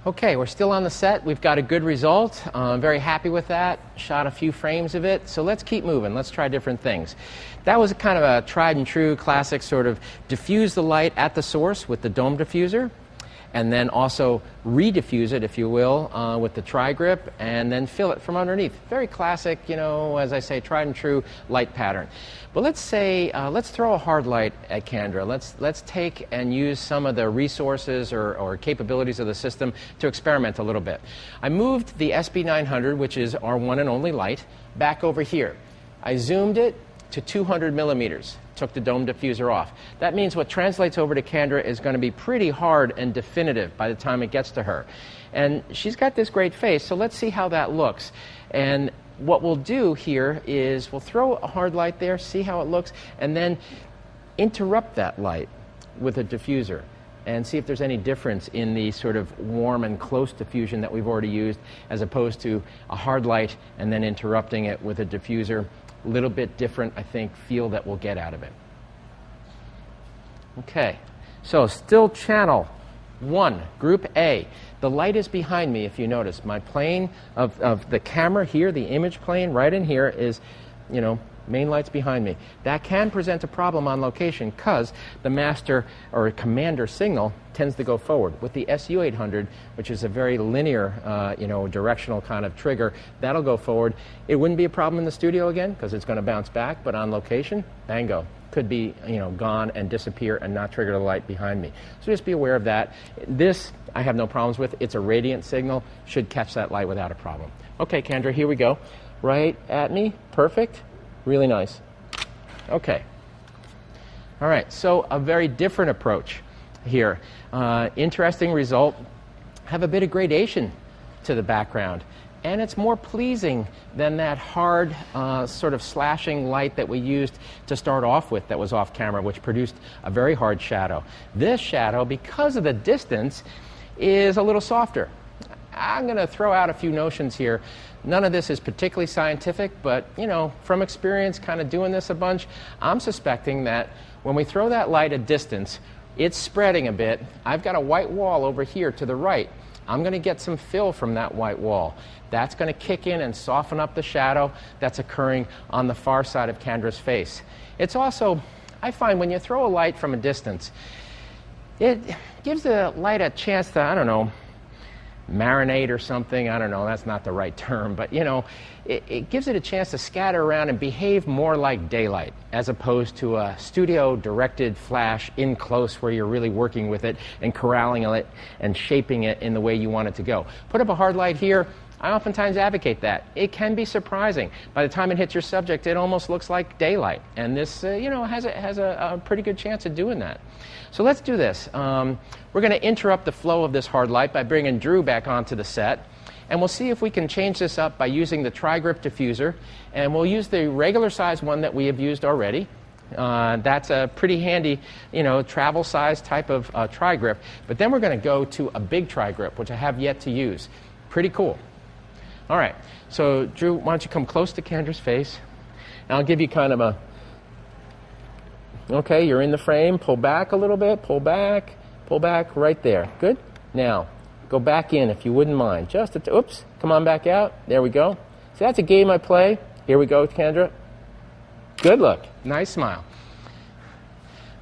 Okay, we're still on the set. We've got a good result. I'm very happy with that. Shot a few frames of it. So let's keep moving. Let's try different things. That was kind of a tried and true classic sort of diffuse the light at the source with the dome diffuser, and then also re-diffuse it, if you will, with the tri-grip, and then fill it from underneath. Very classic, you know, as I say, tried and true light pattern. But let's say, let's throw a hard light at Candra. Let's take and use some of the resources or capabilities of the system to experiment a little bit. I moved the SB900, which is our one and only light, back over here. I zoomed it to 200 millimeters. Took the dome diffuser off. That means what translates over to Candra is going to be pretty hard and definitive by the time it gets to her. And she's got this great face, so let's see how that looks. And what we'll do here is we'll throw a hard light there, see how it looks, and then interrupt that light with a diffuser and see if there's any difference in the sort of warm and close diffusion that we've already used, as opposed to a hard light and then interrupting it with a diffuser. A little bit different, I think, feel that we'll get out of it. Okay, so still channel 1, group A. The light is behind me, if you notice. My plane of the camera here, the image plane right in here is, you know, main light's behind me. That can present a problem on location because the master or commander signal tends to go forward. With the SU800, which is a very linear, you know, directional kind of trigger, that'll go forward. It wouldn't be a problem in the studio again because it's going to bounce back, but on location, bango. Could be, you know, gone and disappear and not trigger the light behind me. So just be aware of that. This I have no problems with. It's a radiant signal. Should catch that light without a problem. Okay, Candra, here we go. Right at me. Perfect. Really nice. Okay. All right, so a very different approach here. Interesting result. Have a bit of gradation to the background. And it's more pleasing than that hard sort of slashing light that we used to start off with that was off camera, which produced a very hard shadow. This shadow, because of the distance, is a little softer. I'm going to throw out a few notions here. None of this is particularly scientific, but, you know, from experience kind of doing this a bunch, I'm suspecting that when we throw that light at distance, it's spreading a bit. I've got a white wall over here to the right. I'm going to get some fill from that white wall. That's going to kick in and soften up the shadow that's occurring on the far side of Candra's face. It's also, I find when you throw a light from a distance, it gives the light a chance to, I don't know, marinate or something. I don't know, that's not the right term, but you know, it gives it a chance to scatter around and behave more like daylight as opposed to a studio directed flash in close where you're really working with it and corralling it and shaping it in the way you want it to go. Put up a hard light here. I oftentimes advocate that. It can be surprising. By the time it hits your subject, it almost looks like daylight. And this, you know, has a pretty good chance of doing that. So let's do this. We're going to interrupt the flow of this hard light by bringing Drew back onto the set. And we'll see if we can change this up by using the tri-grip diffuser. And we'll use the regular size one that we have used already. That's a pretty handy, you know, travel size type of tri-grip. But then we're going to go to a big tri-grip, which I have yet to use. Pretty cool. All right, so Drew, why don't you come close to Candra's face, and I'll give you kind of a, okay, you're in the frame, pull back a little bit, pull back, right there. Good? Now, go back in if you wouldn't mind. Just, oops, come on back out. There we go. So that's a game I play. Here we go, Candra. Good look. Nice smile.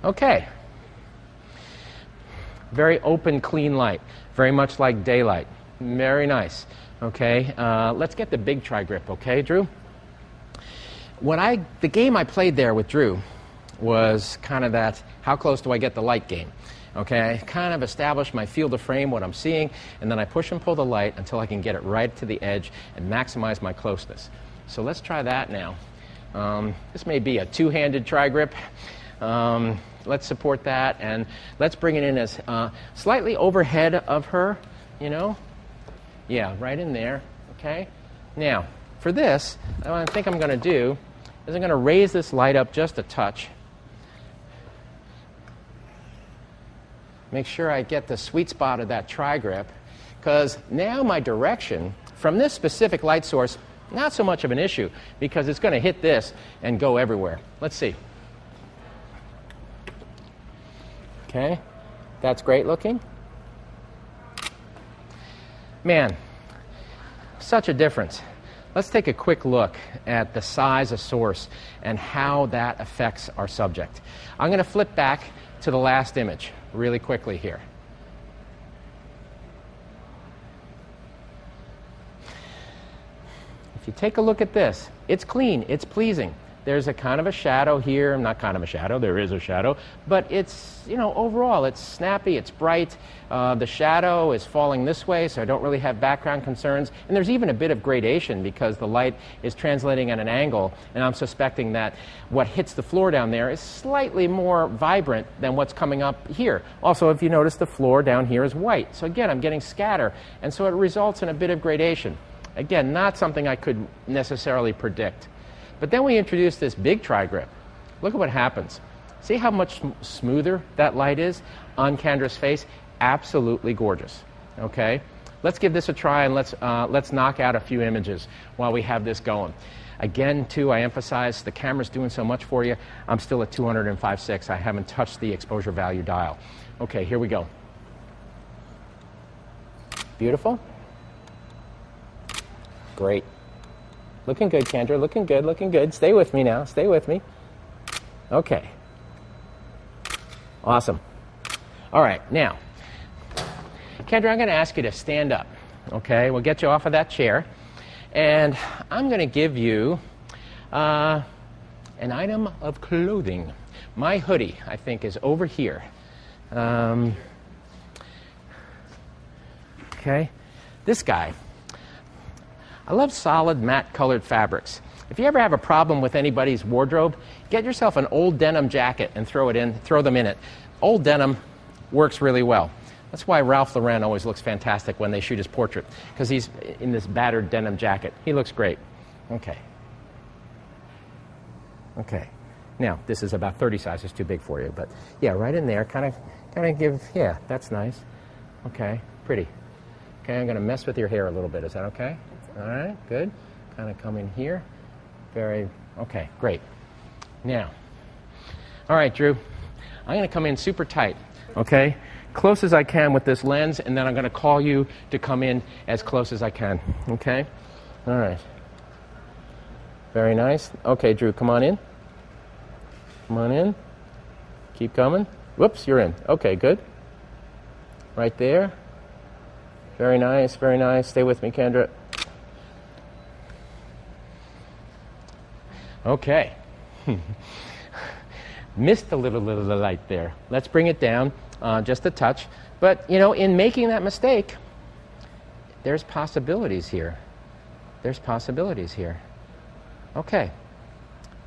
Okay. Very open, clean light. Very much like daylight. Very nice. Okay, let's get the big tri-grip, okay, Drew? The game I played there with Drew was kind of that, how close do I get the light game? Okay, I kind of establish my field of frame, what I'm seeing, and then I push and pull the light until I can get it right to the edge and maximize my closeness. So let's try that now. This may be a two-handed tri-grip. Let's support that, and let's bring it in as slightly overhead of her, you know? Yeah, right in there, okay? Now, for this, what I think I'm going to do is I'm going to raise this light up just a touch. Make sure I get the sweet spot of that tri-grip, because now my direction from this specific light source, not so much of an issue, because it's going to hit this and go everywhere. Let's see. Okay, that's great looking. Man, such a difference. Let's take a quick look at the size of source and how that affects our subject. I'm going to flip back to the last image really quickly here. If you take a look at this, it's clean, it's pleasing. There's a kind of a shadow here, not kind of a shadow, there is a shadow, but it's, overall it's snappy, it's bright. The shadow is falling this way, so I don't really have background concerns. And there's even a bit of gradation because the light is translating at an angle, and I'm suspecting that what hits the floor down there is slightly more vibrant than what's coming up here. Also, if you notice, the floor down here is white. So again, I'm getting scatter, and so it results in a bit of gradation. Again, not something I could necessarily predict. But then we introduce this big tri-grip. Look at what happens. See how much smoother that light is on Kendra's face? Absolutely gorgeous. Okay? Let's give this a try, and let's knock out a few images while we have this going. Again, too, I emphasize the camera's doing so much for you. I'm still at 205.6. I haven't touched the exposure value dial. Okay, here we go. Beautiful. Great. Looking good, Kendra. Looking good, looking good. Stay with me now. Stay with me. Okay. Awesome. All right, now, Kendra, I'm going to ask you to stand up. Okay, we'll get you off of that chair. And I'm going to give you an item of clothing. My hoodie, I think, is over here. Okay. This guy. I love solid matte colored fabrics. If you ever have a problem with anybody's wardrobe, get yourself an old denim jacket and throw them in it. Old denim works really well. That's why Ralph Lauren always looks fantastic when they shoot his portrait, because he's in this battered denim jacket. He looks great. Okay. Okay. Now, this is about 30 sizes too big for you, but yeah, right in there, kind of give, yeah, that's nice. Okay, pretty. Okay, I'm going to mess with your hair a little bit. Is that okay? All right, good. Kind of come in here. Okay, great. Now, all right, Drew, I'm going to come in super tight, okay? Close as I can with this lens, and then I'm going to call you to come in as close as I can, okay? All right. Very nice. Okay, Drew, come on in. Come on in. Keep coming. Whoops, you're in. Okay, good. Right there. Very nice, very nice. Stay with me, Kendra. Okay. Missed a little light there. Let's bring it down just a touch. But, in making that mistake, there's possibilities here. There's possibilities here. Okay.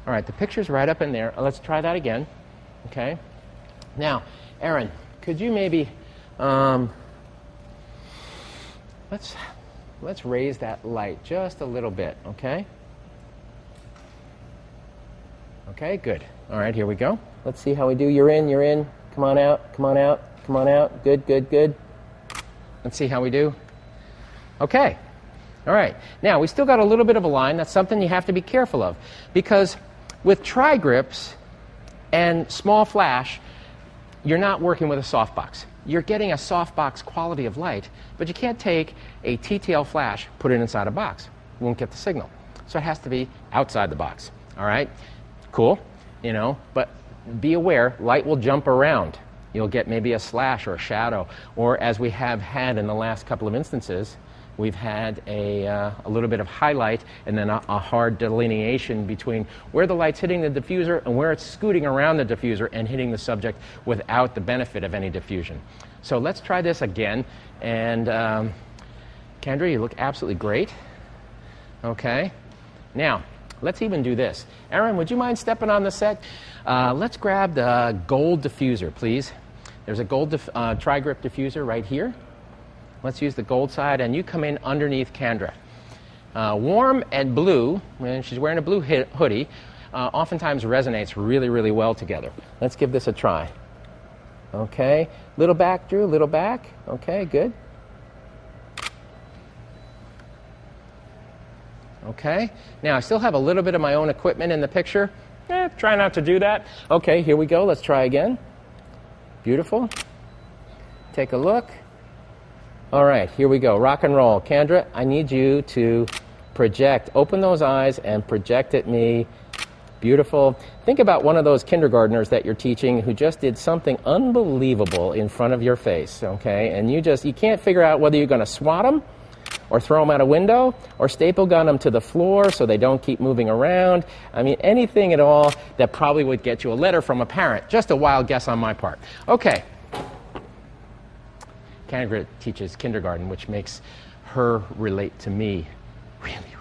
All right, the picture's right up in there. Let's try that again. Okay. Now, Aaron, could you maybe... let's raise that light just a little bit, okay? Okay, good. All right, here we go. Let's see how we do. You're in. Come on out, come on out, come on out. Good, good, good. Let's see how we do. Okay. All right. Now, we still got a little bit of a line. That's something you have to be careful of, because with tri-grips and small flash, you're not working with a softbox. You're getting a softbox quality of light, but you can't take a TTL flash, put it inside a box. You won't get the signal. So it has to be outside the box. All right? Cool, but be aware, light will jump around. You'll get maybe a slash or a shadow, or as we have had in the last couple of instances, we've had a little bit of highlight and then a hard delineation between where the light's hitting the diffuser and where it's scooting around the diffuser and hitting the subject without the benefit of any diffusion. So let's try this again. And Kendra, you look absolutely great. Okay. Now, let's even do this. Aaron, would you mind stepping on the set? Let's grab the gold diffuser, please. There's a gold tri-grip diffuser right here. Let's use the gold side, and you come in underneath Kendra. Warm and blue, and she's wearing a blue hoodie, oftentimes resonates really, really well together. Let's give this a try. Okay. Little back, Drew, little back. Okay, good. Okay. Now, I still have a little bit of my own equipment in the picture. Try not to do that. Okay, here we go. Let's try again. Beautiful. Take a look. All right, here we go. Rock and roll. Kendra, I need you to project. Open those eyes and project at me. Beautiful. Think about one of those kindergartners that you're teaching who just did something unbelievable in front of your face, okay? And you can't figure out whether you're going to swat them or throw them out a window or staple gun them to the floor so they don't keep moving around. I mean, anything at all that probably would get you a letter from a parent. Just a wild guess on my part. Okay. Kendra teaches kindergarten, which makes her relate to me really